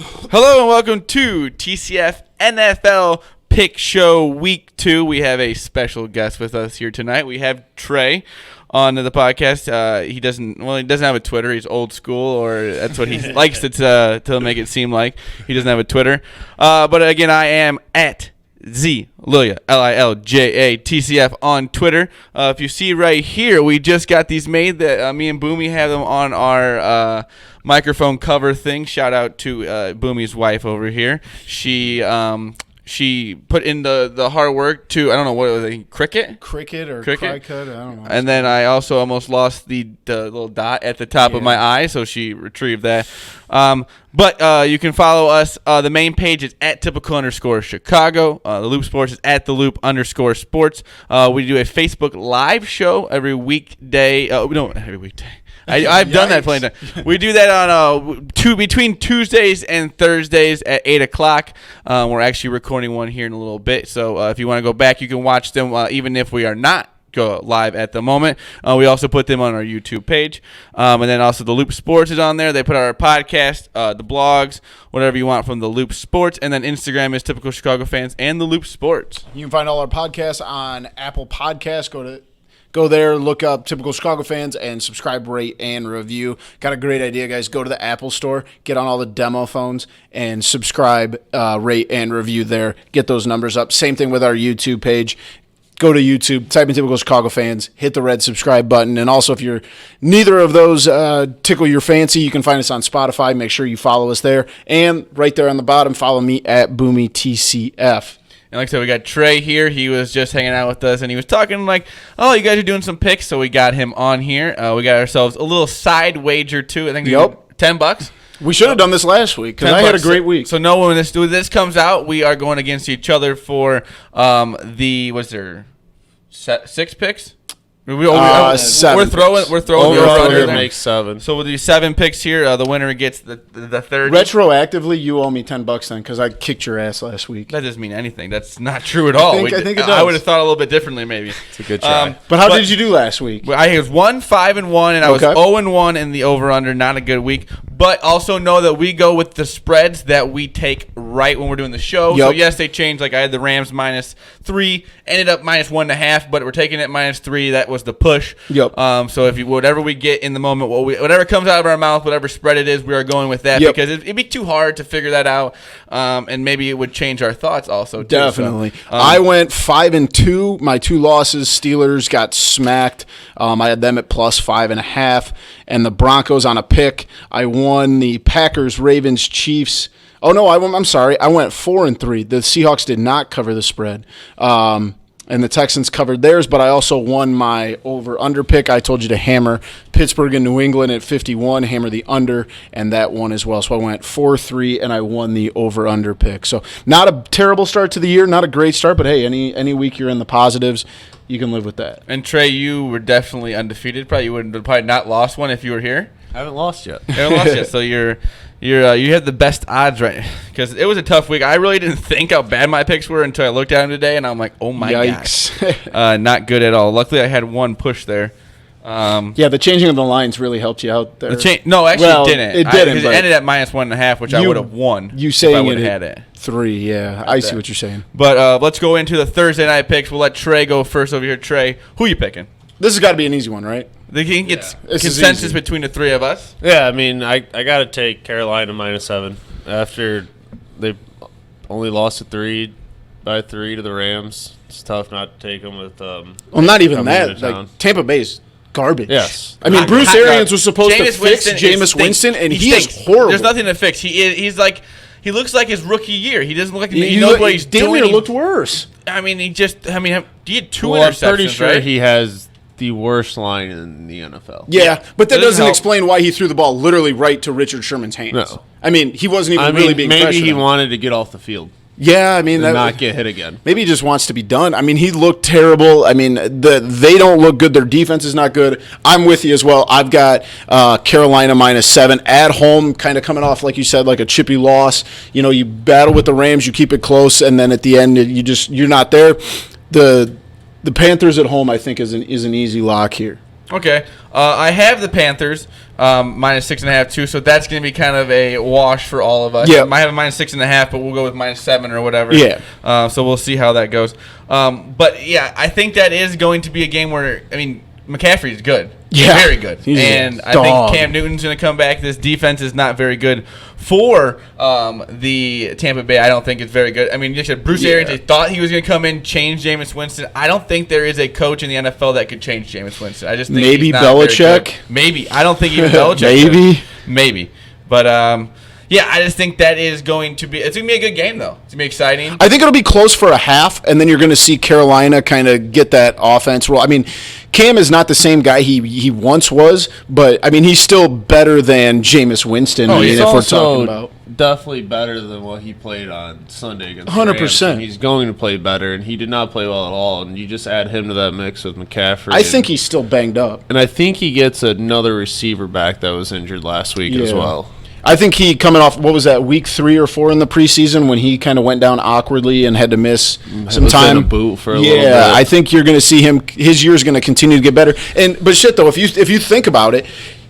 Hello and welcome to TCF NFL Pick Show Week 2. We have a special guest with us here tonight. We have Trae on the podcast. He doesn't have a Twitter. He's old school, or that's what he likes to make it seem like. He doesn't have a Twitter. But again, I am at Lilja, Lilja, TCF on Twitter. If you see right here, we just got these made. That me and Boomy have them on our microphone cover thing. Shout out to Boomy's wife over here. She put in the hard work to, I don't know, what was it, cricket or cricut, I don't know. And then I also almost lost the little dot at the top of my eye, so she retrieved that. But you can follow us. The main page is at typical_Chicago. The Loop Sports is at the Loop_sports. We do a Facebook Live show every weekday. Every weekday. I've done that plenty of times. We do that on between Tuesdays and Thursdays at 8 o'clock. We're actually recording one here in a little bit. So if you want to go back, you can watch them even if we are not go live at the moment. We also put them on our YouTube page. And then also the Loop Sports is on there. They put our podcast, the blogs, whatever you want from the Loop Sports. And then Instagram is Typical Chicago Fans and the Loop Sports. You can find all our podcasts on Apple Podcasts. Go there, look up Typical Chicago Fans, and subscribe, rate, and review. Got a great idea, guys. Go to the Apple Store, get on all the demo phones, and subscribe, rate, and review there. Get those numbers up. Same thing with our YouTube page. Go to YouTube, type in Typical Chicago Fans, hit the red subscribe button. And also, if you're neither of those tickle your fancy, you can find us on Spotify. Make sure you follow us there. And right there on the bottom, follow me at Boomy TCF. And like I said, we got Trae here. He was just hanging out with us, and he was talking like, oh, you guys are doing some picks, so we got him on here. We got ourselves a little side wager, too. I think $10. We should have done this last week, because I had a great week. So when this comes out, we are going against each other for what's there, 6 picks? Seven. We're throwing over under there. Makes 7. So with these 7 picks here, the winner gets the 30. Retroactively, you owe me $10 then because I kicked your ass last week. That doesn't mean anything. That's not true at all. I think it does. I would have thought a little bit differently, maybe. It's a good try. But how did you do last week? I was 5-1, and I was 0-1 in the over/under. Not a good week. But also know that we go with the spreads that we take right when we're doing the show. Yep. So yes, they changed. Like I had the Rams -3, ended up -1.5, but we're taking it -3. That was the push. Yep. So if whatever we get in the moment, whatever comes out of our mouth, whatever spread it is, we are going with that because it'd be too hard to figure that out, and maybe it would change our thoughts also. Too, definitely. So, I went 5-2. My 2 losses, Steelers got smacked. I had them at +5.5, and the Broncos on a pick. I won the Packers, Ravens, Chiefs. Oh no, I'm sorry. I went 4-3. The Seahawks did not cover the spread. And the Texans covered theirs, but I also won my over-under pick. I told you to hammer Pittsburgh and New England at 51, hammer the under, and that won as well. So I went 4-3, and I won the over-under pick. So not a terrible start to the year, not a great start, but hey, any week you're in the positives, you can live with that. And Trae, you were definitely undefeated. You would have probably not lost one if you were here. I haven't lost yet. So you have the best odds right because it was a tough week. I really didn't think how bad my picks were until I looked at them today, and I'm like, oh my gosh, not good at all. Luckily, I had one push there. The changing of the lines really helped you out there. It didn't. It didn't. Because it ended at -1.5, which I would have won. You saying I would have had it 3? Yeah, I see what you're saying. But let's go into the Thursday night picks. We'll let Trae go first over here. Trae, who are you picking? This has got to be an easy one, right? They can get consensus between the 3 of us. Yeah, I mean, I got to take Carolina -7 after they only lost by 3 to the Rams. It's tough not to take them with. Well, not even that. Like Tampa Bay's garbage. Yes, I mean Bruce Arians was supposed to fix Jameis Winston, and he is horrible. There's nothing to fix. He's like. He looks like his rookie year. He doesn't look like he knows what he's doing. Damn, looked worse. I mean, he had 2 interceptions, I'm pretty sure right? he has the worst line in the NFL. Yeah, but that doesn't explain why he threw the ball literally right to Richard Sherman's hands. No. I mean, he wasn't even really being pressured. Maybe he wanted to get off the field. Yeah, I mean, not get hit again. Maybe he just wants to be done. I mean, he looked terrible. I mean, they don't look good. Their defense is not good. I'm with you as well. I've got Carolina -7 at home, kind of coming off, like you said, like a chippy loss. You know, you battle with the Rams, you keep it close, and then at the end, you're not there. The Panthers at home, I think, is an easy lock here. Okay. I have the Panthers minus 6.5 too, so that's going to be kind of a wash for all of us. Yeah. I might have a minus 6.5, but we'll go with minus 7 or whatever. Yeah. So we'll see how that goes. But yeah, I think that is going to be a game where McCaffrey is good. Yeah. Very good. And I think Cam Newton's going to come back. This defense is not very good for the Tampa Bay. I don't think it's very good. I mean, you said Bruce Arians, they thought he was going to come in, change Jameis Winston. I don't think there is a coach in the NFL that could change Jameis Winston. I just think maybe he's not Belichick. Maybe. I don't think even Belichick. Maybe. But yeah, I just think that is going to be – it's going to be a good game, though. It's going to be exciting. I think it'll be close for a half, and then you're going to see Carolina kind of get that offense roll. I mean, Cam is not the same guy he once was, but, I mean, he's still better than Jameis Winston. He's if also we're talking about. Definitely better than what he played on Sunday against 100%. Rams. He's going to play better, and he did not play well at all, and you just add him to that mix with McCaffrey. I think he's still banged up. And I think he gets another receiver back that was injured last week as well. I think he coming off, what was that, week 3 or 4 in the preseason when he kind of went down awkwardly and had to miss some time. In a boot for a little bit. Yeah, I think you're going to see him, his year is going to continue to get better. But shit, though, if you think about it,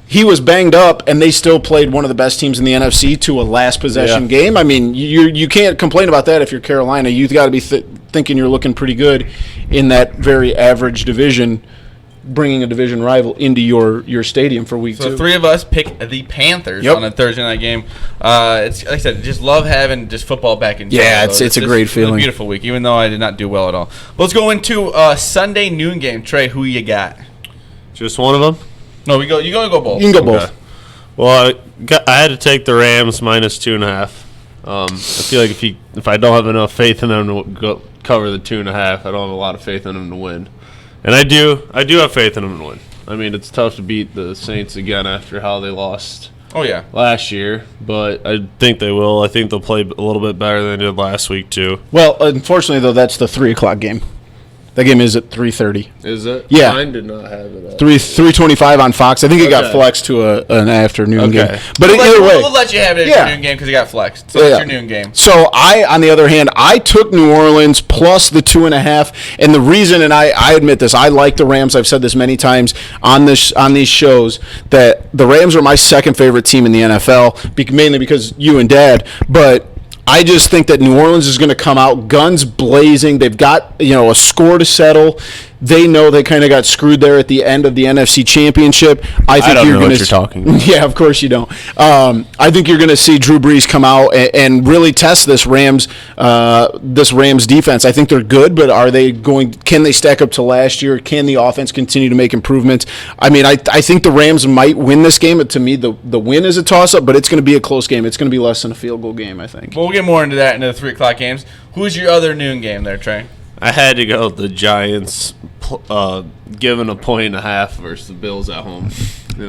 he was banged up, and they still played one of the best teams in the NFC to a last possession game. I mean, you can't complain about that if you're Carolina. You've got to be thinking you're looking pretty good in that very average division, bringing a division rival into your stadium for week 2. So 3 of us pick the Panthers on a Thursday night game. It's like I said, just love having just football back in. Yeah, it's a great feeling. A beautiful week, even though I did not do well at all. But let's go into Sunday noon game. Trey, who you got? Just one of them? No, you going to go both. You can go both. Well, I had to take the Rams minus 2.5. I feel like if I don't have enough faith in them to cover the 2.5, I don't have a lot of faith in them to win. And I do have faith in them to win. I mean, it's tough to beat the Saints again after how they lost last year, but I think they will. I think they'll play a little bit better than they did last week, too. Well, unfortunately, though, that's the 3 o'clock game. That game is at 3:30. Is it? Yeah. Mine did not have it. 3:25 on Fox. I think it got flexed to an afternoon game. But either way, we'll let you have it as your noon game because it got flexed. So it's your noon game. So on the other hand, I took New Orleans plus the 2.5, and the reason, and I admit this, I like the Rams. I've said this many times on these shows that the Rams are my second favorite team in the NFL, mainly because you and Dad, but I just think that New Orleans is going to come out guns blazing. They've got a score to settle. They know they kind of got screwed there at the end of the NFC Championship. I think don't know what you're talking about. Yeah, of course you don't. I think you're going to see Drew Brees come out and really test this Rams defense. I think they're good, but can they stack up to last year? Can the offense continue to make improvements? I mean, I think the Rams might win this game. To me, the win is a toss-up, but it's going to be a close game. It's going to be less than a field goal game, I think. Well, we'll get more into that into the 3 o'clock games. Who's your other noon game there, Trey? I had to go with the Giants giving a 1.5 versus the Bills at home.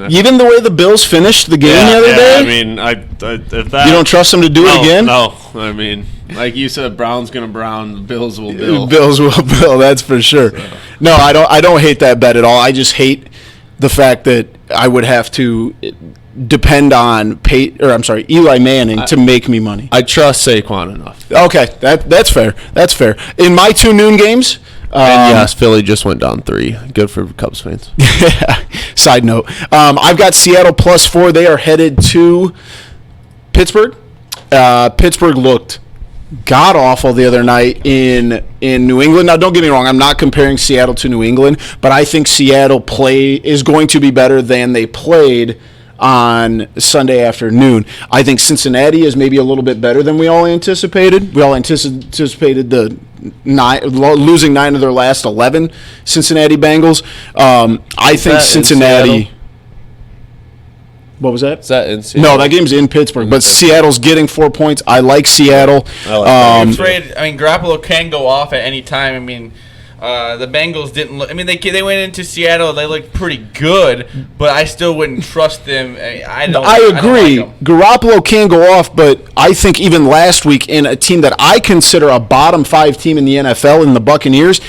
Even the way the Bills finished the game the other day? I mean, if that, you don't trust them to do it again? No. I mean, like you said, Brown's going to Brown, the Bills will Bill. Bills will Bill, that's for sure. So. No, I don't hate that bet at all. I just hate the fact that I would have to depend on Eli Manning to make me money. I trust Saquon enough. Okay, that's fair. That's fair. In my 2 noon games, and yes, Philly just went down 3. Good for Cubs fans. Side note, I've got Seattle plus 4. They are headed to Pittsburgh. Pittsburgh looked god awful the other night in New England. Now, don't get me wrong. I'm not comparing Seattle to New England, but I think Seattle is going to be better than they played on Sunday afternoon. I think Cincinnati is maybe a little bit better than we all anticipated. We all anticipated losing 9 of their last 11 Cincinnati Bengals. I think Cincinnati. What was that? Is that in Seattle? No, that game's in Pittsburgh. But Seattle's getting 4 points. I like Seattle. Garoppolo can go off at any time. I mean, the Bengals didn't look. I mean, they went into Seattle. They looked pretty good, but I still wouldn't trust them. I agree. Like Garoppolo can go off, but I think even last week in a team that I consider a bottom 5 team in the NFL, in the Buccaneers,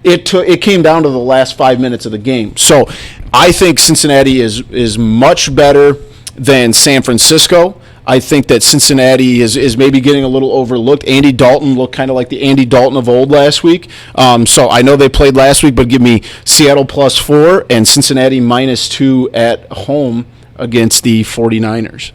it came down to the last 5 minutes of the game. So I think Cincinnati is much better than San Francisco. I think that Cincinnati is maybe getting a little overlooked. Andy Dalton looked kind of like the Andy Dalton of old last week. So I know they played last week, but give me Seattle +4 and Cincinnati -2 at home against the 49ers.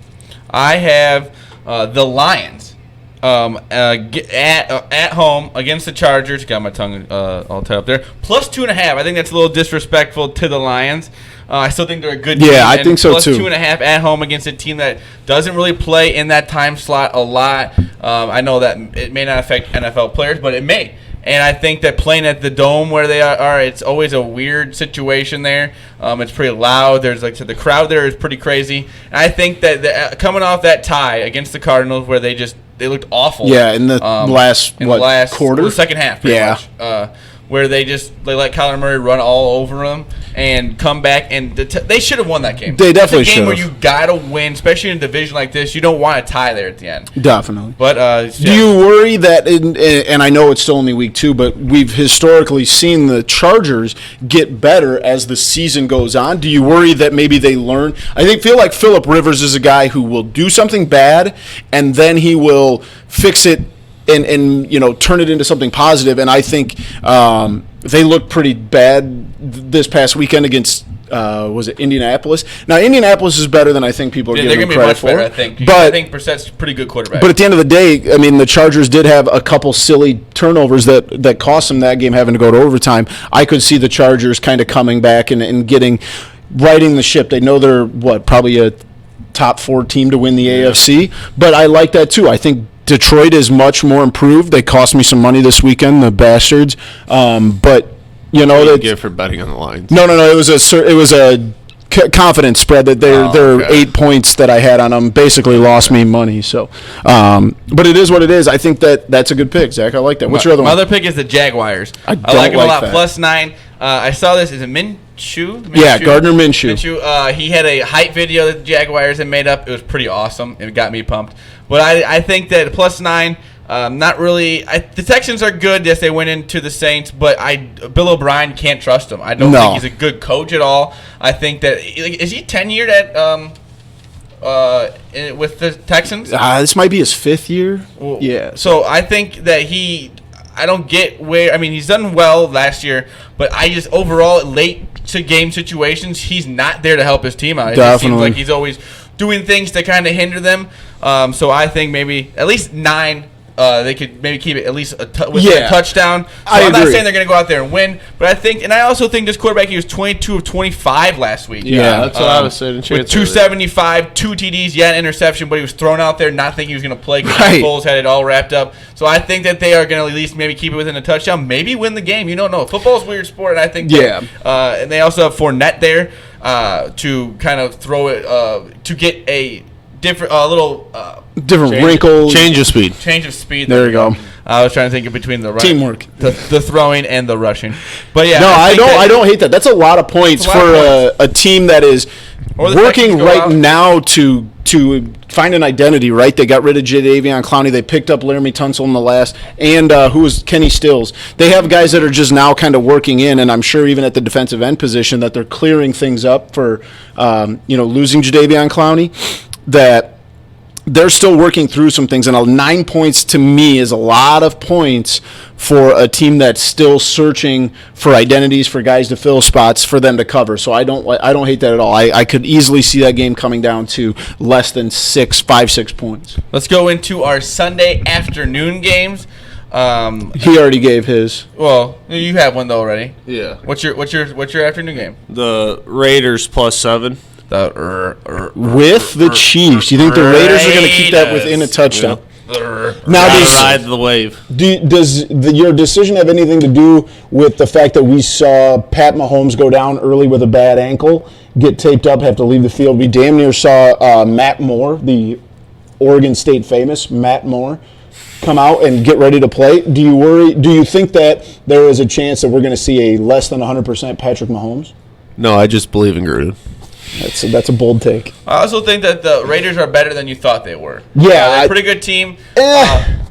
I have the Lions at home against the Chargers. Got my tongue all tied up there. +2.5. I think that's a little disrespectful to the Lions. I still think they're a good team. Yeah, I think so too. +2.5 at home against a team that doesn't really play in that time slot a lot. I know that it may not affect NFL players, but it may. And I think that playing at the Dome where they are, it's always a weird situation there. It's pretty loud. There's like the crowd there is pretty crazy. And I think that coming off that tie against the Cardinals where they looked awful. Yeah, in the last quarter, the second half, pretty much. Where they let Kyler Murray run all over them and come back, and they should have won that game. They definitely should. It's a game where you gotta win, especially in a division like this. You don't want a tie there at the end. Definitely. But do you worry that? And I know it's still only week 2, but we've historically seen the Chargers get better as the season goes on. Do you worry that maybe they learn? I feel like Phillip Rivers is a guy who will do something bad, and then he will fix it. And turn it into something positive. And I think they looked pretty bad this past weekend against was it Indianapolis? Now Indianapolis is better than I think people are giving them credit for. Better, I think. But I think Brissett's a pretty good quarterback. But at the end of the day, the Chargers did have a couple silly turnovers that cost them that game, having to go to overtime. I could see the Chargers kind of coming back and righting the ship. They know they're probably a top 4 team to win the AFC. But I like that too. I think Detroit is much more improved. They cost me some money this weekend, the bastards. But they give for betting on the Lions. No. It was a confidence spread that their 8 points that I had on them basically lost me money. So, but it is what it is. I think that's a good pick, Zach. I like that. What's your other one? My other pick is the Jaguars. I like them a lot. +9. I saw this. Is it Minshew? Yeah, Gardner Minshew. He had a hype video that the Jaguars had made up. It was pretty awesome. It got me pumped. But I think that +9, not really. The Texans are good. Yes, they went into the Saints, but Bill O'Brien can't trust him. I don't think he's a good coach at all. I think that is he tenured at with the Texans? This might be his 5th year. Well, yeah. So I think that I don't get where. I mean, he's done well last year, but I just overall late to game situations, he's not there to help his team out. It just seems like he's always doing things to kind of hinder them. So I think maybe at least 9. They could maybe keep it at least a touchdown. So I'm not saying they're going to go out there and win, but I also think this quarterback, he was 22 of 25 last week. Yeah, that's what I was saying. With 275, 2 TDs, an interception, but he was thrown out there not thinking he was going to play because Foles had it all wrapped up. So I think that they are going to at least maybe keep it within a touchdown, maybe win the game. You don't know. Football's a weird sport, and I think and they also have Fournette there to kind of throw it to get a different different wrinkle. Change of speed. There you go. I was trying to think of between the teamwork, the throwing and the rushing. But yeah, no, I don't hate that. That's a lot of points for a team that is working right now to find an identity. Right, they got rid of Jadeveon Clowney. They picked up Laramie Tunsil in the last, and who was Kenny Stills. They have guys that are just now kind of working in, and I'm sure even at the defensive end position that they're clearing things up for losing Jadeveon Clowney. That they're still working through some things, and 9 points to me is a lot of points for a team that's still searching for identities, for guys to fill spots, for them to cover. So I don't hate that at all. I could easily see that game coming down to less than 6 points. Let's go into our Sunday afternoon games. He already gave his. Well, you have one though already. Yeah. What's your afternoon game? The Raiders +7. With the Chiefs. You think the Raiders are going to keep that within a touchdown? Now, ride the wave. Does your decision have anything to do with the fact that we saw Pat Mahomes go down early with a bad ankle, get taped up, have to leave the field? We damn near saw Matt Moore, the Oregon State famous Matt Moore, come out and get ready to play. Do you think that there is a chance that we're going to see a less than 100% Patrick Mahomes? No, I just believe in Gruden. That's a bold take. I also think that the Raiders are better than you thought they were. Yeah, they're a pretty good team.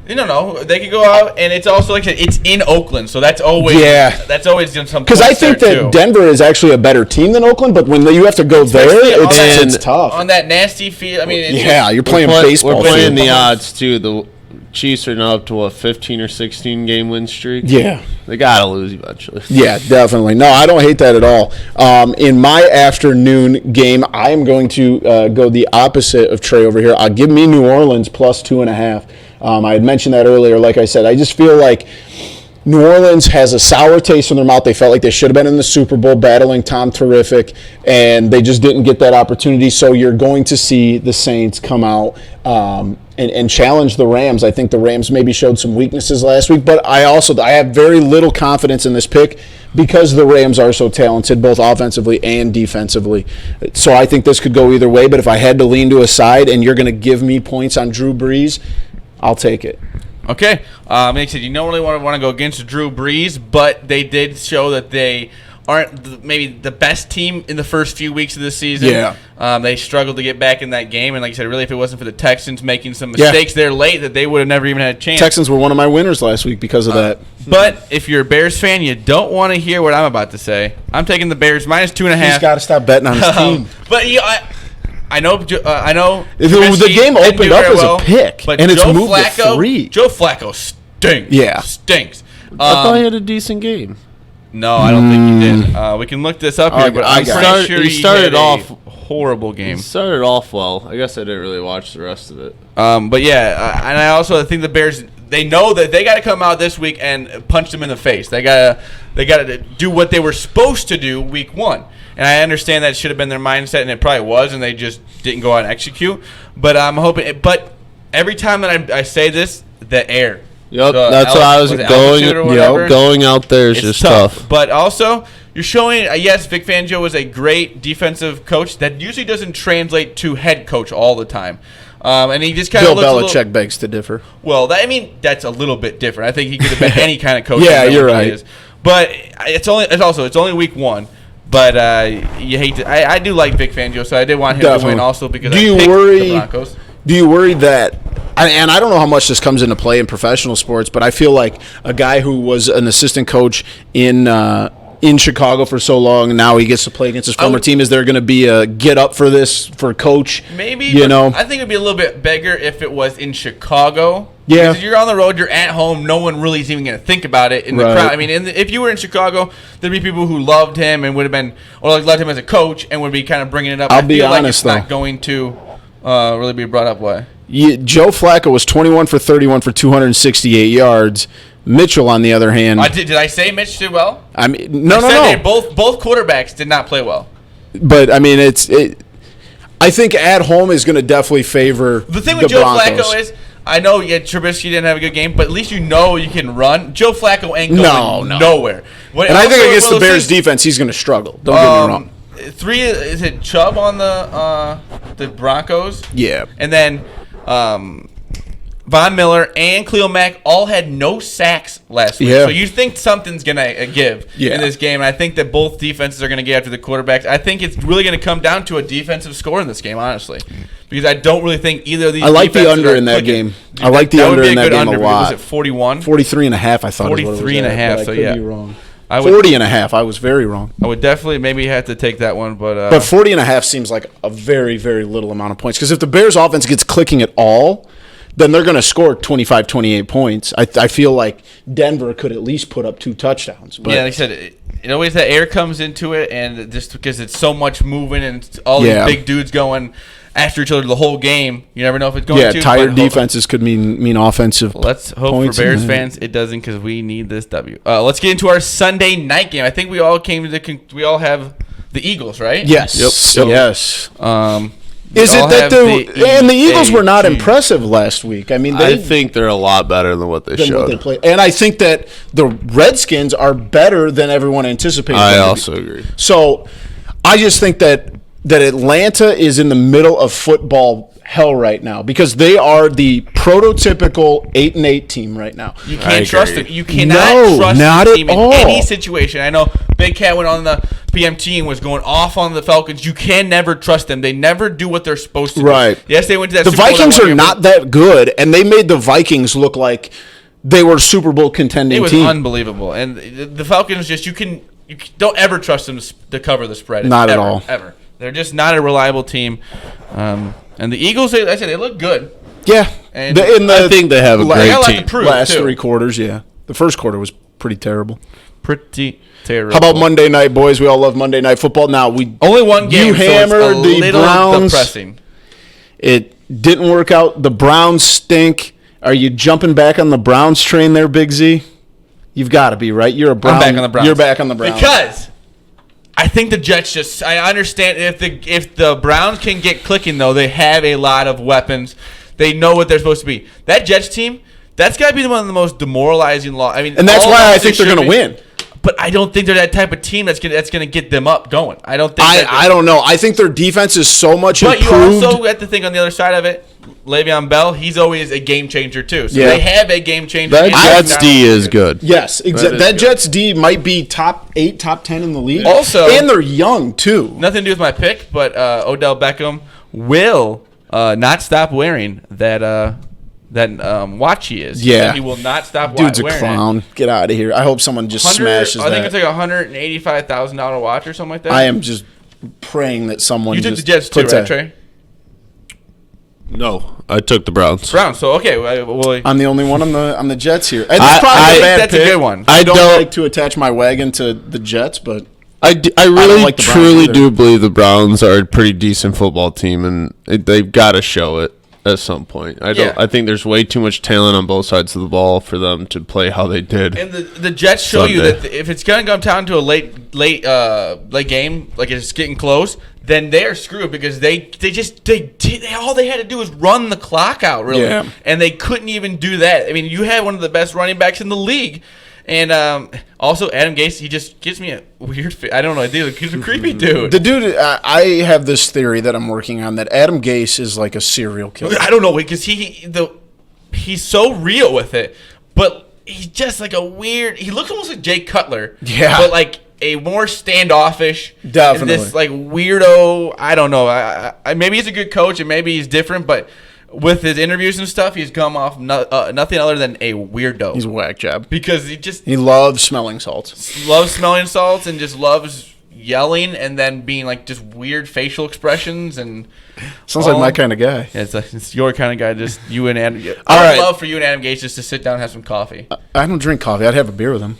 No. They could go out, and it's also like it's in Oakland, so that's always something. Because I think that Denver is actually a better team than Oakland, but when you have to go there, it's tough on that nasty field. I mean, you're playing baseball. We're playing the odds too. The Chiefs are now up to a 15 or 16 game win streak. Yeah, they gotta lose eventually. Yeah, definitely. No, I don't hate that at all. In my afternoon game, I am going to go the opposite of Trae over here. I'll give me New Orleans plus 2.5. I had mentioned that earlier. Like I said, I just feel like New Orleans has a sour taste in their mouth. They felt like they should have been in the Super Bowl battling Tom Terrific, and they just didn't get that opportunity. So you're going to see the Saints come out and challenge the Rams. I think the Rams maybe showed some weaknesses last week, but I have very little confidence in this pick because the Rams are so talented, both offensively and defensively. So I think this could go either way, but if I had to lean to a side and you're going to give me points on Drew Brees, I'll take it. Okay. Like I said, you don't really want to go against Drew Brees, but they did show that they aren't maybe the best team in the first few weeks of the season. Yeah. They struggled to get back in that game, and like I said, really, if it wasn't for the Texans making some mistakes there late, that they would have never even had a chance. Texans were one of my winners last week because of that. But if you're a Bears fan, you don't want to hear what I'm about to say. I'm taking the Bears minus 2.5. He's got to stop betting on his team. But I know. The game opened up as a pick, but and it's Joe moved Flacco, to 3. Joe Flacco stinks. Yeah, stinks. I thought he had a decent game. No, I don't think he did. We can look this up here, but I'm pretty sure he started off horrible game. He started off well. I guess I didn't really watch the rest of it. But yeah, and I also think the Bears. They know that they got to come out this week and punch them in the face. They got to do what they were supposed to do week 1. And I understand that should have been their mindset, and it probably was, and they just didn't go out and execute. But I'm hoping. But every time that I say this, the air. Yep, that's what I was going. Going out there is just tough. But also, you're showing. Yes, Vic Fangio was a great defensive coach. That usually doesn't translate to head coach all the time. And he just kind of Bill Belichick begs to differ. Well, that's a little bit different. I think he could have been any kind of coach. Yeah, you're right. But it's only week 1. But you hate to. I do like Vic Fangio, so I did want him to win also because I picked the Broncos. Do you worry that? And I don't know how much this comes into play in professional sports, but I feel like a guy who was an assistant coach in Chicago for so long, and now he gets to play against his former team. Is there going to be a get up for this for coach? Maybe. I think it'd be a little bit bigger if it was in Chicago. Yeah. Because you're on the road, you're at home, no one really is even going to think about it in the crowd. I mean, if you were in Chicago, there'd be people who loved him and would have been, or like loved him as a coach and would be kind of bringing it up. I'll be honest, though. It's not going to really be brought up. Why? Joe Flacco was 21 for 31 for 268 yards. Mitchell, on the other hand, did I say Mitch did well? I mean, no. Both quarterbacks did not play well. But I mean, I think at home is going to definitely favor the thing with Joe Flacco is. I know Trubisky didn't have a good game, but at least you can run. Joe Flacco ain't going nowhere. And I think against the Bears defense, he's going to struggle. Don't get me wrong. 3 is it Chubb on the Broncos? Yeah. And then Von Miller and Khalil Mack all had no sacks last week. Yeah. So you think something's going to give in this game. And I think that both defenses are going to get after the quarterbacks. I think it's really going to come down to a defensive score in this game, honestly. Because I don't really think either of these. I like the under in that game. I like the under in that game a lot. Was it 41? 43.5, I thought. 43.5, so yeah. Be wrong. 40.5, I was very wrong. I would definitely maybe have to take that one, but 40.5 seems like a very, very little amount of points. Because if the Bears offense gets clicking at all, then they're going to score 25, 28 points. I feel like Denver could at least put up 2 touchdowns. But yeah, like I said, it always that air comes into it, and just because it's so much moving and all these big dudes going after each other the whole game, you never know if it's going to. Yeah, tired defenses could mean offensive. Let's hope for Bears fans it doesn't, because we need this W. Let's get into our Sunday night game. I think we all we all have the Eagles, right? Yes. Yep. So, yes. Is it that the Eagles were not impressive last week? I mean, I think they're a lot better than what they showed. And I think that the Redskins are better than everyone anticipated. I also agree. So I just think that that Atlanta is in the middle of football hell right now because they are the prototypical 8-8 team right now. You can't trust them. You cannot trust the team in any situation. I know Big Cat went on the PMT and was going off on the Falcons. You can never trust them. They never do what they're supposed to do. Yes, they went to that Super Bowl. The Vikings are not that good, and they made the Vikings look like they were Super Bowl contending team. It was unbelievable. And the Falcons you don't ever trust them to cover the spread. Not at all. Ever. They're just not a reliable team. And the Eagles, they look good. Yeah. And I think they have a great team. Last 3 quarters, yeah. The first quarter was pretty terrible. Pretty terrible. How about Monday night, boys? We all love Monday night football. Now, only one game, you hammered so the Browns. Depressing. It didn't work out. The Browns stink. Are you jumping back on the Browns train there, Big Z? You've got to be, right? You're a Brown. I'm back on the Browns. You're back on the Browns. Because I think the Jets I understand if the Browns can get clicking, though, they have a lot of weapons. They know what they're supposed to be. That Jets team, that's got to be one of the most demoralizing and that's why I think they're going to win. But I don't think they're that type of team that's gonna get them up going. I don't think. I don't know. I think their defense is so much improved. But you also have to think on the other side of it. Le'Veon Bell, he's always a game changer too. So they have a game changer. That Jets D is good. Yes, exactly. That Jets D might be top 8, top 10 in the league. Also, and they're young too. Nothing to do with my pick, but Odell Beckham will not stop wearing that watch he is. Yeah. He will not stop Dude's wearing a clown. Get out of here. I hope someone just smashes that. I think it's like a $185,000 watch or something like that. I am just praying that someone You took just the Jets too, right, Trey? No, I took the Browns. So okay. Well, I'm the only one on the Jets here. And that's a good one. I don't like to attach my wagon to the Jets, but I really truly do believe the Browns are a pretty decent football team, and they've got to show it at some point. I think there's way too much talent on both sides of the ball for them to play how they did. And the Jets show you that if it's going to come down to a late game, like it's getting close, then they're screwed because they all they had to do was run the clock out, really. Yeah. And they couldn't even do that. I mean, you had one of the best running backs in the league. And also, Adam Gase, he just gives me a weird I don't know. He's a creepy dude. The dude, I have this theory that I'm working on that Adam Gase is like a serial killer. I don't know, because he's so real with it, but he's just like a weird. He looks almost like Jay Cutler. Yeah. But like a more standoffish. Definitely. This like weirdo. I don't know. I maybe he's a good coach and maybe he's different, but with his interviews and stuff, he's come off nothing other than a weirdo. He's a whack job. Because he loves smelling salts. Loves smelling salts and just loves yelling and then being like just weird facial expressions and. Sounds like my kind of guy. Yeah, it's your kind of guy. Just you and Adam. I would love for you and Adam Gase just to sit down and have some coffee. I don't drink coffee. I'd have a beer with him.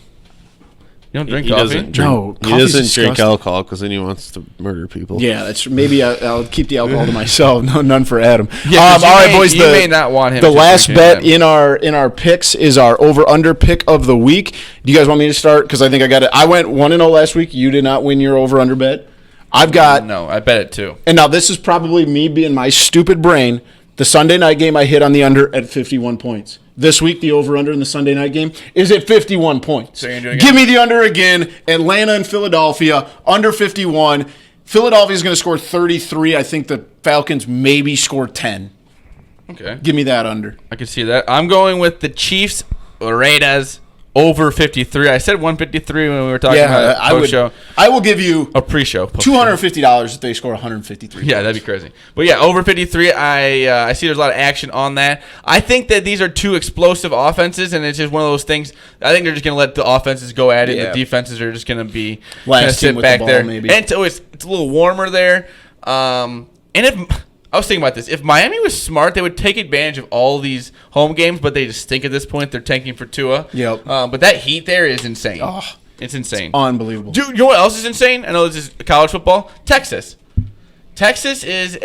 You don't drink coffee? No, he doesn't drink alcohol because then he wants to murder people. Yeah, maybe I'll keep the alcohol to myself. No, none for Adam. Yeah, all right, boys. You may not want him. The last bet in our picks is our over/under pick of the week. Do you guys want me to start? Because I think I got it. I went 1-0 last week. You did not win your over/under bet. I've got no. I bet it too. And now this is probably me being my stupid brain. The Sunday night game I hit on the under at 51 points. This week, the over-under in the Sunday night game is at 51 points. So you're doing Give me the under again. Atlanta and Philadelphia, under 51. Philadelphia is going to score 33. I think the Falcons maybe score 10. Okay. Give me that under. I can see that. I'm going with the Chiefs, Raiders, over 53. I said 153 when we were talking about post-show. I will give you a pre-show. $250 if they score 153. Yeah, that'd be crazy. But yeah, over 53, I see there's a lot of action on that. I think that these are two explosive offenses, and it's just one of those things. I think they're just going to let the offenses go at it. Yeah. The defenses are just going to be sit back there. Maybe. And so it's a little warmer there. And if I was thinking about this. If Miami was smart, they would take advantage of all these home games, but they just stink at this point. They're tanking for Tua. Yep. But that heat there is insane. Oh, it's insane. It's unbelievable. Dude, you know what else is insane? I know this is college football. Texas. Texas is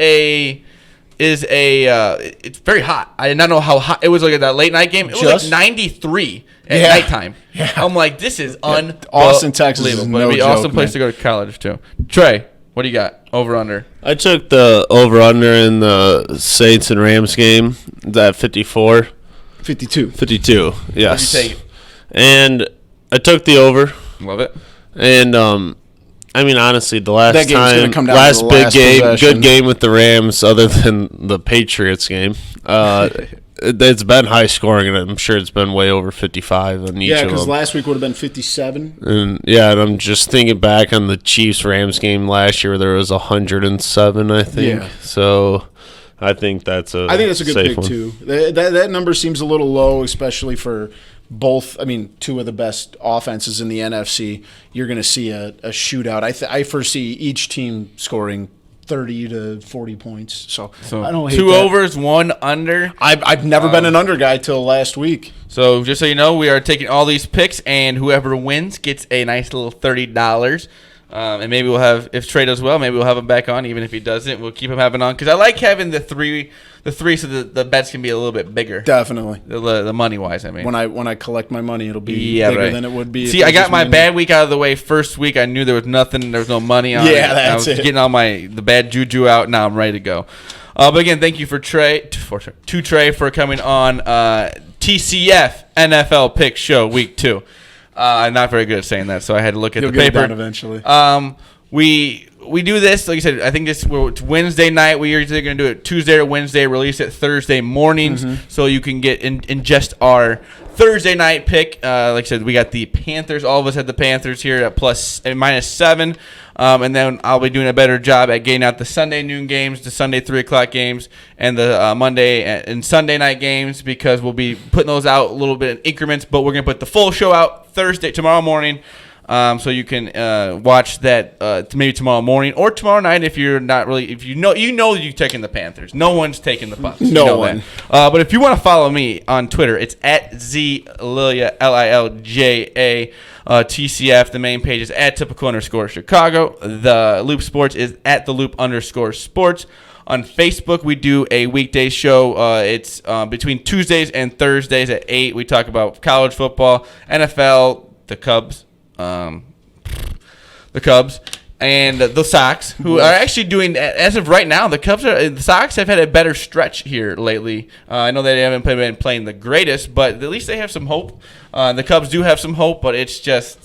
it's very hot. I did not know how hot. It was like that late night game. It was like 93 at nighttime. Yeah. I'm like, this is unbelievable. Austin, Texas is no It'd be an joke, awesome place to go to college, too. Trey. What do you got? Over/under. I took the over/under in the Saints and Rams game. That 54. 52. 52. Yes. What'd you take? And I took the over. Love it. And I mean, honestly, the last that game's gonna come down last to the big last game, possession. good game with the Rams, other than the Patriots game. It's been high scoring, and I'm sure it's been way over 55 on each of them. Yeah, because last week would have been 57. And I'm just thinking back on the Chiefs-Rams game last year, where there was 107, I think. Yeah. So I think that's a good pick one. Too. That number seems a little low, especially for both. I mean, two of the best offenses in the NFC. You're going to see a shootout. I foresee each team scoring 30 to 40 points. So I don't hate 2 that. overs, 1 under. I've never been an under guy till last week. So just so you know, we are taking all these picks, and whoever wins gets a nice little $30. And maybe we'll have, if Trae does well, maybe we'll have him back on. Even if he doesn't, we'll keep him having on, because I like having the three, so the bets can be a little bit bigger. Definitely, the money wise. I mean, when I collect my money, it'll be bigger than it would be. See, I got my bad week out of the way first week. I knew there was nothing, there was no money on it. Yeah, that's it. Getting all the bad juju out. Now I'm ready to go. But again, thank you to Trae for coming on TCF NFL Pick Show Week 2. I'm not very good at saying that, so I had to look at the paper. You'll get it done eventually. We do this, like I said, I think it's Wednesday night. We're usually going to do it Tuesday or Wednesday, release it Thursday mornings, so you can get ingest our Thursday night pick. Like I said, we got the Panthers. All of us had the Panthers here at -7. And then I'll be doing a better job at getting out the Sunday noon games, the Sunday 3 o'clock games, and the Monday and Sunday night games, because we'll be putting those out a little bit in increments. But we're going to put the full show out tomorrow morning. So you can watch that maybe tomorrow morning or tomorrow night if you're not really, if you know you're taking the Panthers. No one's taking the Bucs. No one. But if you want to follow me on Twitter, it's at @ZLilja, LILJA. TCF, the main page is at @typical_Chicago. The Loop Sports is at the Loop_Sports. On Facebook, we do a weekday show. It's between Tuesdays and Thursdays at 8. We talk about college football, NFL, the Cubs, and the Sox, who are actually doing, as of right now, the Sox have had a better stretch here lately. I know they haven't been playing the greatest, but at least they have some hope. The Cubs do have some hope, but it's just,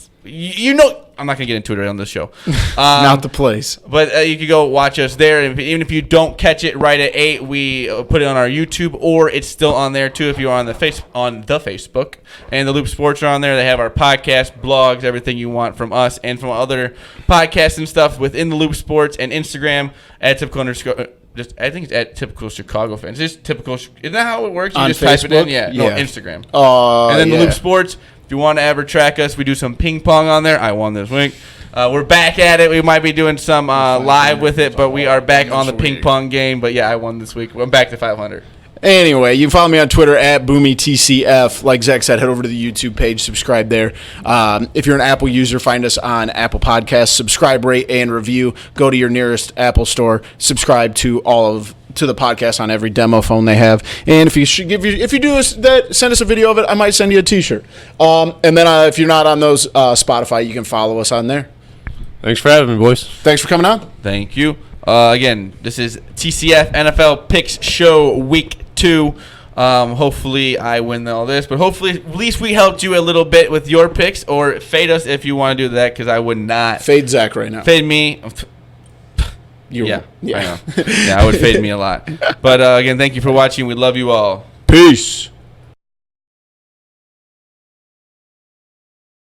I'm not going to get into it right on this show. Not the place. But you can go watch us there. And even if you don't catch it right at 8, we put it on our YouTube, or it's still on there too if you're on the Facebook. And the Loop Sports are on there. They have our podcast, blogs, everything you want from us and from other podcasts and stuff within the Loop Sports, and Instagram at @typical_. I think it's at Typical Chicago Fans. Just typical. Isn't that how it works? You on just Facebook? type it in. Yeah. No, Instagram. And then the Loop Sports. If you want to ever track us, we do some ping pong on there. I won this week. We're back at it. We might be doing some live with it, but we are back on the ping pong game. But yeah, I won this week. I'm back to 500. Anyway, you can follow me on Twitter at BoomyTCF. Like Zach said, head over to the YouTube page, subscribe there. If you're an Apple user, find us on Apple Podcasts. Subscribe, rate, and review. Go to your nearest Apple store. Subscribe to the podcast on every demo phone they have. And if you do that, send us a video of it. I might send you a T-shirt. And then if you're not on those Spotify, you can follow us on there. Thanks for having me, boys. Thanks for coming on. Thank you. Again, this is TCF NFL Picks Show Week 2. Hopefully I win all this, but hopefully at least we helped you a little bit with your picks, or fade us if you want to do that, because I would not. Fade Zach right now. Fade me. Yeah. I know. Yeah, I would fade me a lot. But again, thank you for watching. We love you all. Peace.